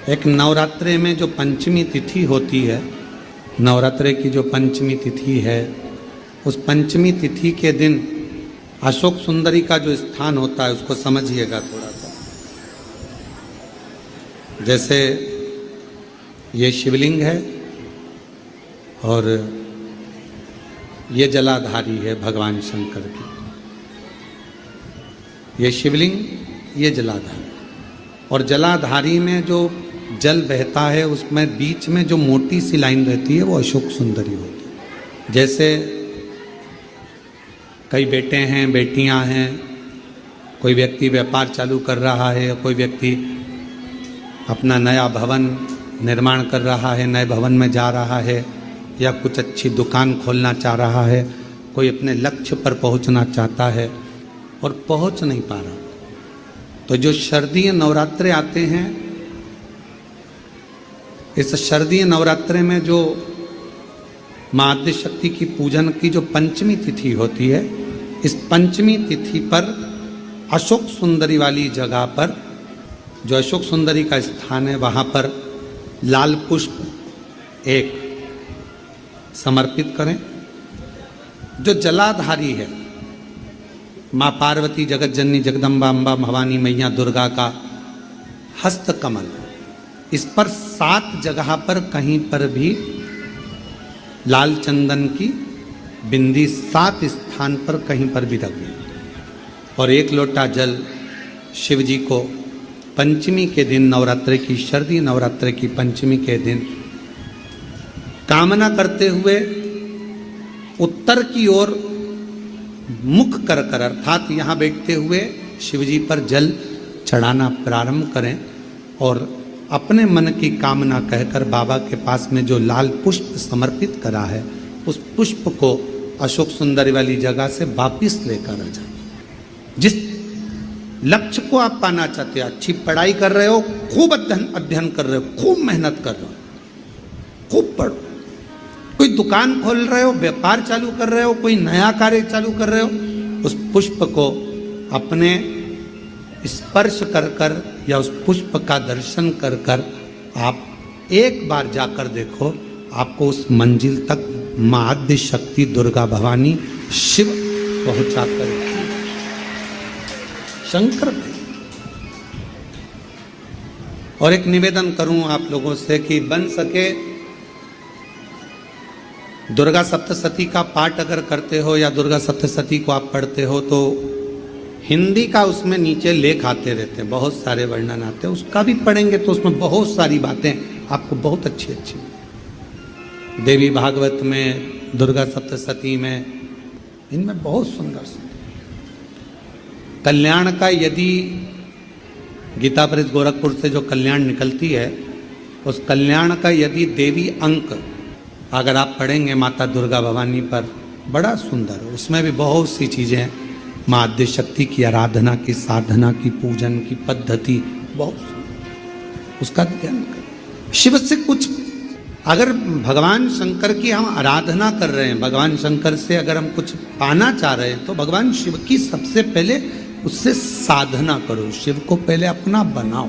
एक नवरात्रे में जो पंचमी तिथि होती है, नवरात्रे की जो पंचमी तिथि है, उस पंचमी तिथि के दिन अशोक सुंदरी का जो स्थान होता है उसको समझिएगा थोड़ा सा। जैसे ये शिवलिंग है और ये जलाधारी है भगवान शंकर की। ये शिवलिंग, ये जलाधारी, और जलाधारी में जो जल बहता है उसमें बीच में जो मोटी सी लाइन रहती है वो अशोक सुंदरी होती है। जैसे कई बेटे हैं, बेटियां हैं, कोई व्यक्ति व्यापार चालू कर रहा है, कोई व्यक्ति अपना नया भवन निर्माण कर रहा है, नए भवन में जा रहा है, या कुछ अच्छी दुकान खोलना चाह रहा है, कोई अपने लक्ष्य पर पहुंचना चाहता है और पहुंच नहीं पा रहा। तो जो शारदीय नवरात्रे आते हैं, इस शारदीय नवरात्रे में जो माँ आद्य शक्ति की पूजन की जो पंचमी तिथि होती है, इस पंचमी तिथि पर अशोक सुंदरी वाली जगह पर, जो अशोक सुंदरी का स्थान है, वहाँ पर लाल पुष्प एक समर्पित करें। जो जलाधारी है, माँ पार्वती, जगत जननी, जगदम्बा, अम्बा, भवानी मैया दुर्गा का हस्त कमल, इस पर 7 जगह पर कहीं पर भी लाल चंदन की बिंदी 7 स्थान पर कहीं पर भी रख दें। और 1 लोटा जल शिव जी को पंचमी के दिन, नवरात्रि की, शारदीय नवरात्रि की पंचमी के दिन कामना करते हुए उत्तर की ओर मुख कर कर, अर्थात यहाँ बैठते हुए शिव जी पर जल चढ़ाना प्रारंभ करें और अपने मन की कामना कहकर बाबा के पास में जो लाल पुष्प समर्पित करा है, उस पुष्प को अशोक सुंदरी वाली जगह से वापिस लेकर आ जाए। जिस लक्ष्य को आप पाना चाहते हो, अच्छी पढ़ाई कर रहे हो, खूब अध्ययन कर रहे हो, खूब मेहनत कर रहे हो, खूब पढ़ो, कोई दुकान खोल रहे हो, व्यापार चालू कर रहे हो, कोई नया कार्य चालू कर रहे हो, उस पुष्प को अपने स्पर्श कर कर या उस पुष्प का दर्शन कर कर आप एक बार जाकर देखो, आपको उस मंजिल तक माँ आद्य शक्ति दुर्गा भवानी शिव पहुंचा कर शंकर भाई। और एक निवेदन करूं आप लोगों से कि बन सके दुर्गा सप्तशती का पाठ अगर करते हो या दुर्गा सप्तशती को आप पढ़ते हो तो हिंदी का उसमें नीचे लेख आते रहते हैं, बहुत सारे वर्णन आते हैं, उसका भी पढ़ेंगे तो उसमें बहुत सारी बातें आपको बहुत अच्छी अच्छी देवी भागवत में, दुर्गा सप्तशती में, इनमें बहुत सुंदर सुंदर कल्याण का, यदि गीता प्रेस गोरखपुर से जो कल्याण निकलती है, उस कल्याण का यदि देवी अंक अगर आप पढ़ेंगे माता दुर्गा भवानी पर, बड़ा सुंदर, उसमें भी बहुत सी चीज़ें माँ आद्य शक्ति की आराधना की, साधना की, पूजन की पद्धति बहुत सुंदर, उसका ध्यान करें। शिव से कुछ, अगर भगवान शंकर की हम आराधना कर रहे हैं, भगवान शंकर से अगर हम कुछ पाना चाह रहे हैं, तो भगवान शिव की सबसे पहले उससे साधना करो, शिव को पहले अपना बनाओ।